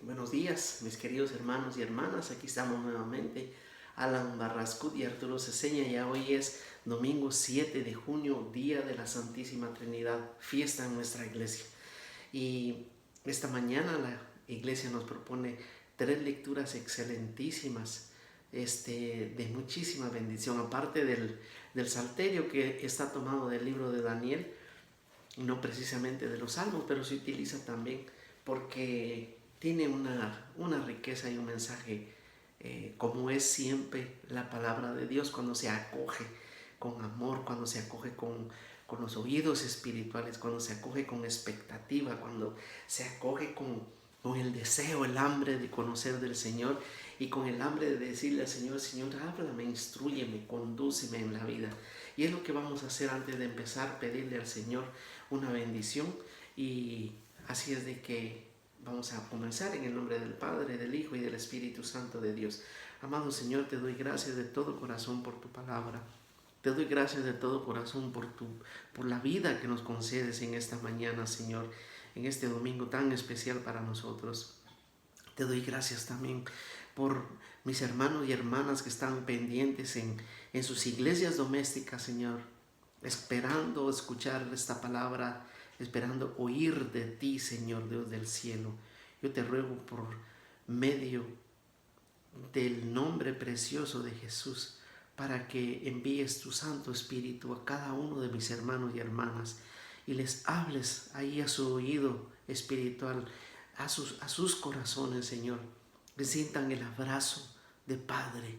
Buenos días, mis queridos hermanos y hermanas. Aquí estamos nuevamente, Alan Barrascut y Arturo Ceseña. Ya hoy es domingo 7 de junio, día de la Santísima Trinidad, fiesta en nuestra iglesia. Y esta mañana la iglesia nos propone 3 lecturas excelentísimas, de muchísima bendición. Aparte del salterio que está tomado del libro de Daniel, no precisamente de los salmos, pero se utiliza también porque tiene una riqueza y un mensaje, como es siempre la palabra de Dios, cuando se acoge con amor, cuando se acoge con los oídos espirituales, cuando se acoge con expectativa, cuando se acoge con el deseo, el hambre de conocer del Señor y con el hambre de decirle al Señor: Señor, háblame, instrúyeme, condúceme en la vida. Y es lo que vamos a hacer antes de empezar, pedirle al Señor una bendición. Y así es de que vamos a comenzar en el nombre del Padre, del Hijo y del Espíritu Santo de Dios. Amado Señor, te doy gracias de todo corazón por tu palabra. Te doy gracias de todo corazón por la vida que nos concedes en esta mañana, Señor, en este domingo tan especial para nosotros. Te doy gracias también por mis hermanos y hermanas que están pendientes en sus iglesias domésticas, Señor, esperando escuchar esta palabra, esperando oír de ti, Señor Dios del cielo. Yo te ruego por medio del nombre precioso de Jesús, para que envíes tu Santo Espíritu a cada uno de mis hermanos y hermanas y les hables ahí a su oído espiritual, a sus corazones, Señor, que sientan el abrazo de Padre,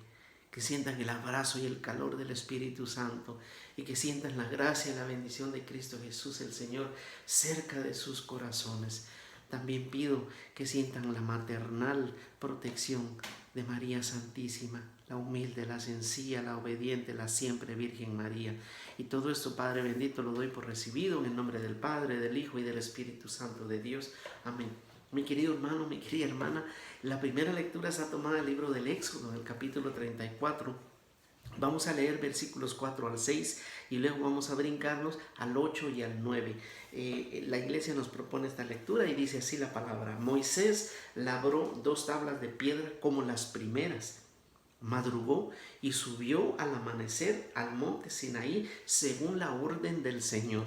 que sientan el abrazo y el calor del Espíritu Santo, y que sientan la gracia y la bendición de Cristo Jesús el Señor cerca de sus corazones. También pido que sientan la maternal protección de María Santísima, la humilde, la sencilla, la obediente, la siempre Virgen María. Y todo esto, Padre bendito, lo doy por recibido en el nombre del Padre, del Hijo y del Espíritu Santo de Dios. Amén. Mi querido hermano, mi querida hermana, la primera lectura está tomada del libro del Éxodo, del capítulo 34. Vamos a leer versículos 4 al 6 y luego vamos a brincarnos al 8 y al 9. La iglesia nos propone esta lectura y dice así la palabra: Moisés labró 2 tablas de piedra como las primeras. Madrugó y subió al amanecer al monte Sinaí según la orden del Señor.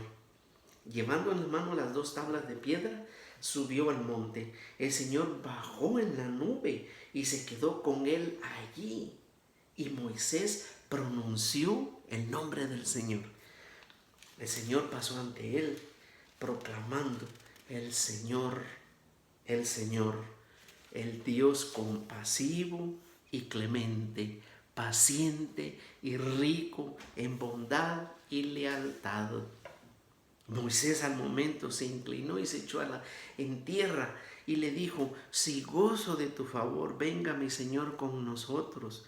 Llevando en la mano las 2 tablas de piedra, subió al monte. El Señor bajó en la nube y se quedó con él allí. Y Moisés pronunció el nombre del Señor. El Señor pasó ante él, proclamando: el Señor, el Dios compasivo y clemente, paciente y rico en bondad y lealtad. Moisés al momento se inclinó y se echó en tierra y le dijo: si gozo de tu favor, venga mi Señor con nosotros.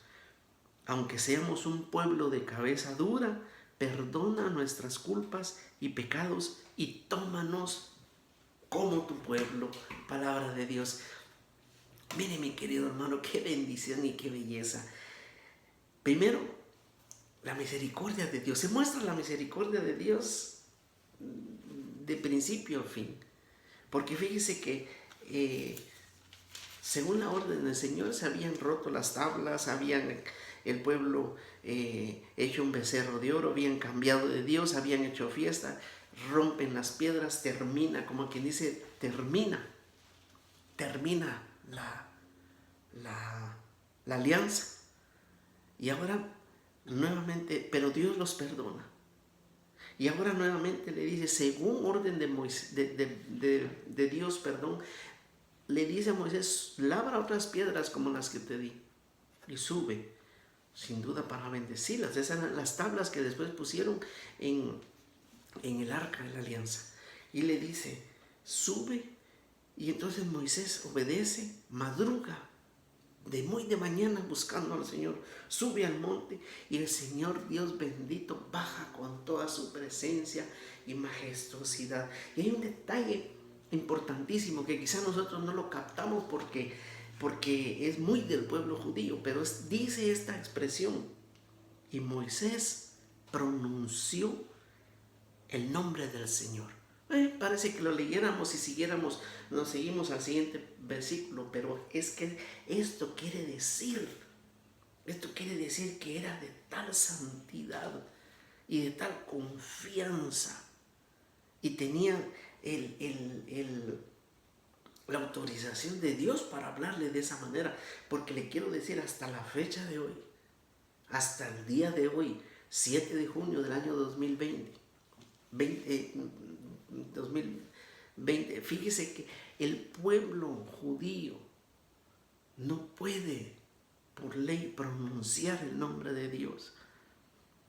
Aunque seamos un pueblo de cabeza dura, perdona nuestras culpas y pecados y tómanos como tu pueblo. Palabra de Dios. Mire, mi querido hermano, qué bendición y qué belleza. Primero, la misericordia de Dios. Se muestra la misericordia de Dios de principio a fin. Porque fíjese que según la orden del Señor se habían roto las tablas, el pueblo hecho un becerro de oro, habían cambiado de Dios, habían hecho fiesta, rompen las piedras, termina, como quien dice, termina la alianza. Y ahora nuevamente, pero Dios los perdona. Y ahora nuevamente le dice, según orden de Dios, le dice a Moisés: labra otras piedras como las que te di y sube, sin duda para bendecirlas. Esas eran las tablas que después pusieron en el arca de la alianza. Y le dice: sube. Y entonces Moisés obedece, madruga, muy de mañana buscando al Señor, sube al monte y el Señor Dios bendito baja con toda su presencia y majestuosidad. Y hay un detalle importantísimo que quizá nosotros no lo captamos porque es muy del pueblo judío, pero dice esta expresión: y Moisés pronunció el nombre del Señor. Parece que lo leyéramos y siguiéramos, nos seguimos al siguiente versículo, pero es que esto quiere decir que era de tal santidad y de tal confianza y tenía la autorización de Dios para hablarle de esa manera, porque le quiero decir, hasta la fecha de hoy, hasta el día de hoy, 7 de junio del año 2020, fíjese que el pueblo judío no puede por ley pronunciar el nombre de Dios.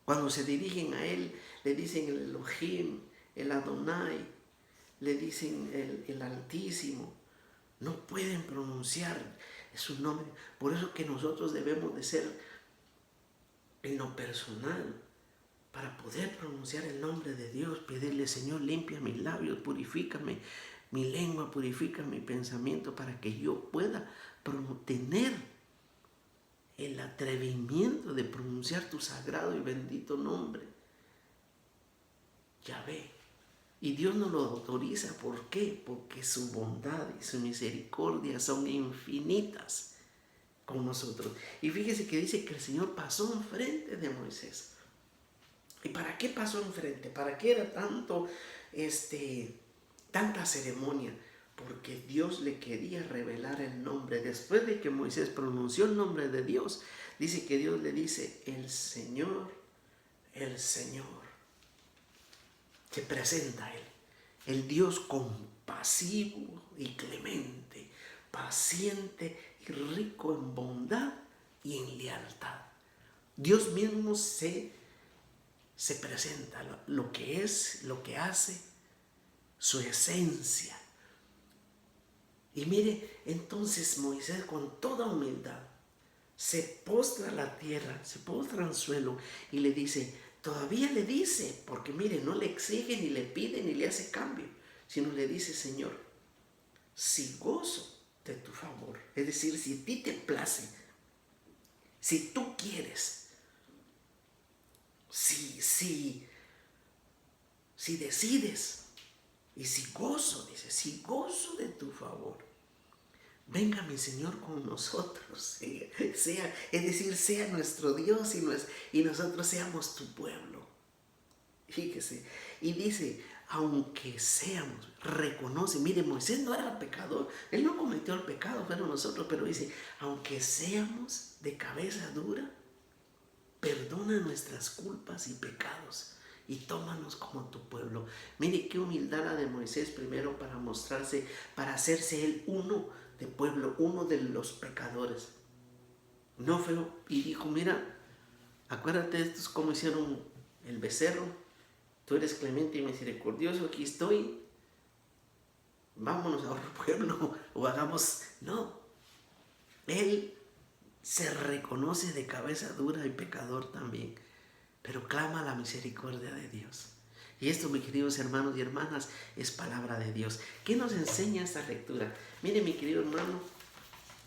Cuando se dirigen a Él, le dicen el Elohim, el Adonai, le dicen el Altísimo. No pueden pronunciar su nombre. Por eso que nosotros debemos de ser en lo personal, para poder pronunciar el nombre de Dios, pedirle: Señor, limpia mis labios, purifícame mi lengua, purifica mi pensamiento, para que yo pueda tener el atrevimiento de pronunciar tu sagrado y bendito nombre, Yahvé. Y Dios nos lo autoriza. ¿Por qué? Porque su bondad y su misericordia son infinitas con nosotros. Y fíjese que dice que el Señor pasó enfrente de Moisés. ¿Y para qué pasó enfrente? ¿Para qué era tanta ceremonia? Porque Dios le quería revelar el nombre. Después de que Moisés pronunció el nombre de Dios, dice que Dios le dice: el Señor, se presenta a él. El Dios compasivo y clemente, paciente y rico en bondad y en lealtad. Dios mismo se presenta, lo que es, lo que hace, su esencia. Y mire, entonces Moisés con toda humildad se postra a la tierra, se postra al suelo y le dice, todavía le dice, porque mire, no le exige, ni le pide, ni le hace cambio, sino le dice: Señor, si gozo de tu favor, es decir, si a ti te place, si tú quieres, si decides, y si gozo, dice, si gozo de tu favor, venga mi Señor con nosotros, sea nuestro Dios y nosotros seamos tu pueblo. Fíjese, y dice, aunque seamos, reconoce, mire, Moisés no era pecador, él no cometió el pecado, fueron nosotros, pero dice, aunque seamos de cabeza dura, perdona nuestras culpas y pecados y tómanos como tu pueblo. Mire qué humildad la de Moisés, primero para mostrarse, para hacerse él uno de pueblo, uno de los pecadores. No fue, y dijo: mira, acuérdate de estos como hicieron el becerro, tú eres clemente y misericordioso, aquí estoy, vámonos a otro pueblo o hagamos. No, él se reconoce de cabeza dura y pecador también, pero clama la misericordia de Dios. Y esto, mis queridos hermanos y hermanas, es palabra de Dios. ¿Qué nos enseña esta lectura? Mire, mi querido hermano,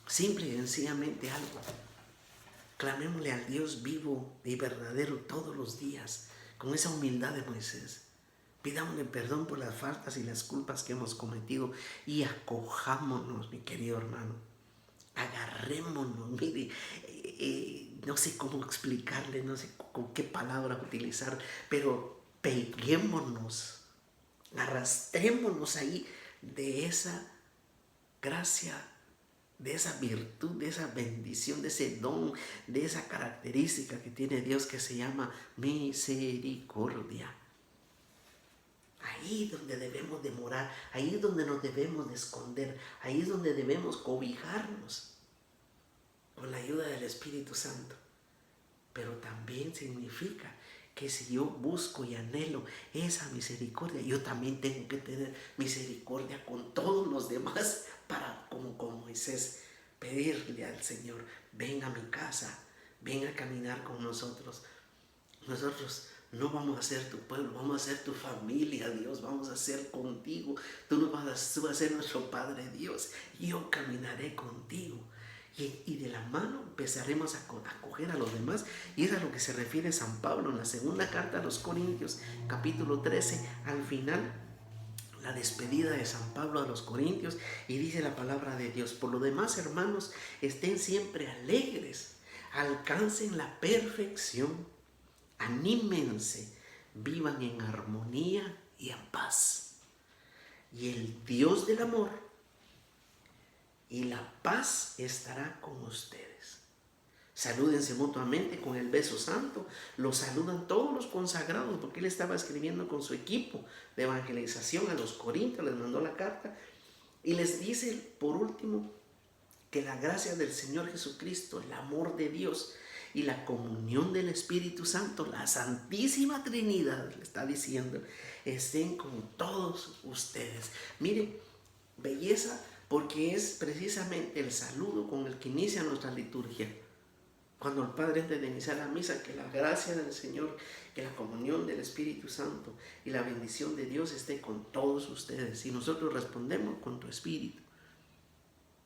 simple y sencillamente algo. Clamémosle al Dios vivo y verdadero todos los días, con esa humildad de Moisés. Pidámosle perdón por las faltas y las culpas que hemos cometido y acojámonos, mi querido hermano. Agarrémonos, mire, no sé cómo explicarle, no sé con qué palabra utilizar, pero peguémonos, arrastrémonos ahí de esa gracia, de esa virtud, de esa bendición, de ese don, de esa característica que tiene Dios, que se llama misericordia. Ahí es donde debemos de morar, ahí es donde nos debemos de esconder, ahí es donde debemos cobijarnos con la ayuda del Espíritu Santo. Pero también significa que si yo busco y anhelo esa misericordia, yo también tengo que tener misericordia con todos los demás, para, como con Moisés, pedirle al Señor: ven a mi casa, ven a caminar con nosotros. Nosotros no vamos a ser tu pueblo, vamos a ser tu familia, Dios, vamos a ser contigo. Tú vas a ser nuestro Padre Dios, yo caminaré contigo. Y de la mano empezaremos a acoger a los demás. Y es a lo que se refiere San Pablo en la segunda carta a los Corintios, capítulo 13, al final la despedida de San Pablo a los Corintios y dice la palabra de Dios: por lo demás, hermanos, estén siempre alegres, alcancen la perfección, anímense, vivan en armonía y en paz. Y el Dios del amor y la paz estará con ustedes. Salúdense mutuamente con el beso santo. Los saludan todos los consagrados, porque él estaba escribiendo con su equipo de evangelización a los corintios, les mandó la carta y les dice por último que la gracia del Señor Jesucristo, el amor de Dios y la comunión del Espíritu Santo, la Santísima Trinidad, le está diciendo, estén con todos ustedes. Mire, belleza, porque es precisamente el saludo con el que inicia nuestra liturgia. Cuando el Padre, antes de iniciar la misa, que la gracia del Señor, que la comunión del Espíritu Santo y la bendición de Dios esté con todos ustedes. Y nosotros respondemos con tu Espíritu.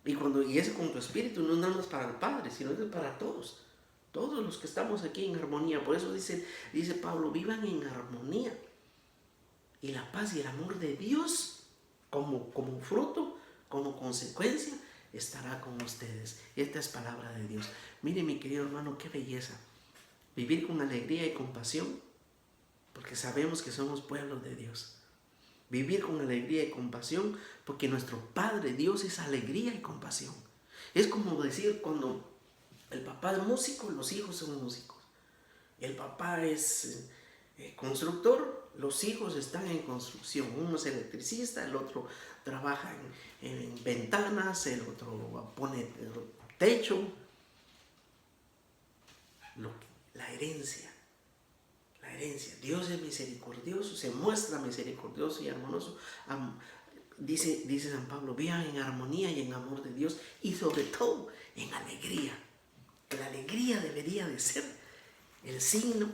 Y ese con tu Espíritu no es nada más para el Padre, sino es para todos. Todos los que estamos aquí en armonía. Por eso dice Pablo: vivan en armonía. Y la paz y el amor de Dios, como fruto, como consecuencia, estará con ustedes. Esta es palabra de Dios. Mire, mi querido hermano, qué belleza. Vivir con alegría y compasión, porque sabemos que somos pueblos de Dios. Vivir con alegría y compasión, porque nuestro Padre Dios es alegría y compasión. Es como decir, cuando el papá es músico, los hijos son músicos. El papá es constructor, los hijos están en construcción. Uno es electricista, el otro trabaja en ventanas, el otro pone techo. La herencia. Dios es misericordioso, se muestra misericordioso y armonioso. Dice San Pablo: vivan en armonía y en amor de Dios, y sobre todo en alegría. La alegría debería de ser el signo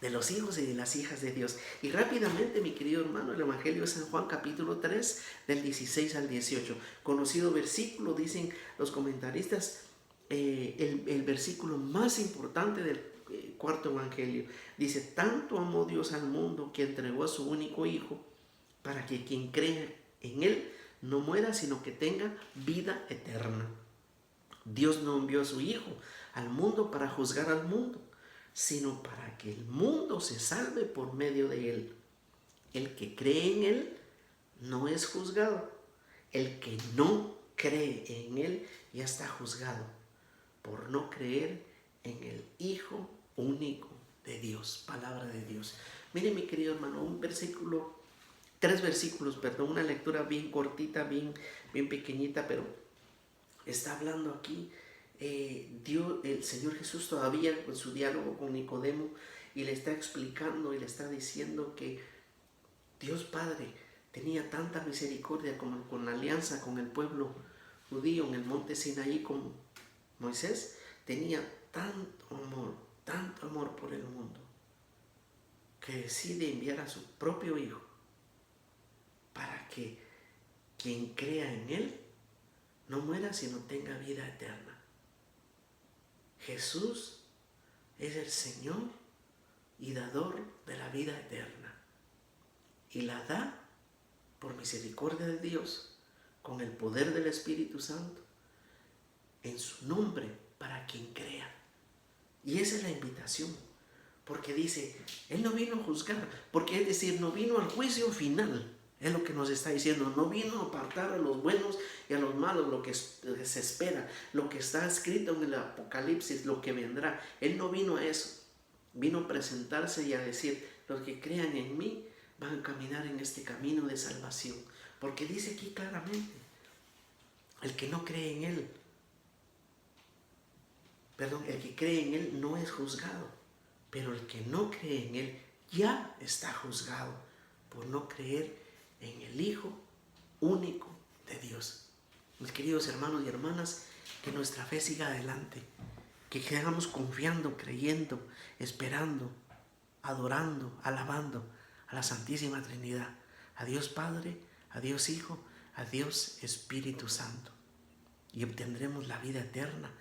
de los hijos y de las hijas de Dios. Y rápidamente, mi querido hermano, el Evangelio de San Juan, capítulo 3, del 16 al 18. Conocido versículo, dicen los comentaristas, el versículo más importante del cuarto Evangelio. Dice: tanto amó Dios al mundo que entregó a su único Hijo, para que quien crea en Él no muera, sino que tenga vida eterna. Dios no envió a su Hijo al mundo para juzgar al mundo, sino para que el mundo se salve por medio de Él. El que cree en Él no es juzgado. El que no cree en Él ya está juzgado por no creer en el Hijo único de Dios. Palabra de Dios. Mire, mi querido hermano, tres versículos, una lectura bien cortita, bien pequeñita, pero está hablando aquí el Señor Jesús todavía en su diálogo con Nicodemo, y le está explicando y le está diciendo que Dios Padre tenía tanta misericordia como con la alianza con el pueblo judío en el monte Sinaí con Moisés. Tenía tanto amor por el mundo, que decide enviar a su propio Hijo para que quien crea en Él no muera, sino tenga vida eterna. Jesús es el Señor y dador de la vida eterna, y la da por misericordia de Dios, con el poder del Espíritu Santo, en su nombre, para quien crea. Y esa es la invitación, porque dice, Él no vino a juzgar, porque es decir, no vino al juicio final. Es lo que nos está diciendo. No vino a apartar a los buenos y a los malos, lo que se espera, lo que está escrito en el Apocalipsis, lo que vendrá. Él no vino a eso. Vino a presentarse y a decir: los que crean en mí van a caminar en este camino de salvación. Porque dice aquí claramente: el que no cree en Él, el que cree en Él no es juzgado, pero el que no cree en Él ya está juzgado por no creer en el Hijo único de Dios. Mis queridos hermanos y hermanas, que nuestra fe siga adelante, que quedamos confiando, creyendo, esperando, adorando, alabando a la Santísima Trinidad, a Dios Padre, a Dios Hijo, a Dios Espíritu Santo, y obtendremos la vida eterna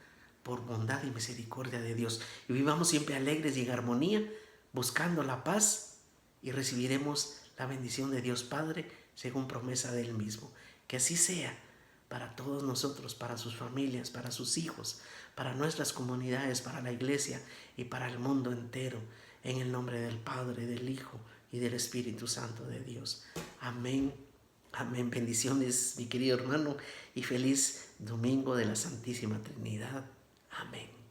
por bondad y misericordia de Dios. Y vivamos siempre alegres y en armonía, buscando la paz, y recibiremos la bendición de Dios Padre, según promesa de Él mismo. Que así sea para todos nosotros, para sus familias, para sus hijos, para nuestras comunidades, para la iglesia y para el mundo entero. En el nombre del Padre, del Hijo y del Espíritu Santo de Dios. Amén. Amén. Bendiciones, mi querido hermano, y feliz domingo de la Santísima Trinidad. Amén.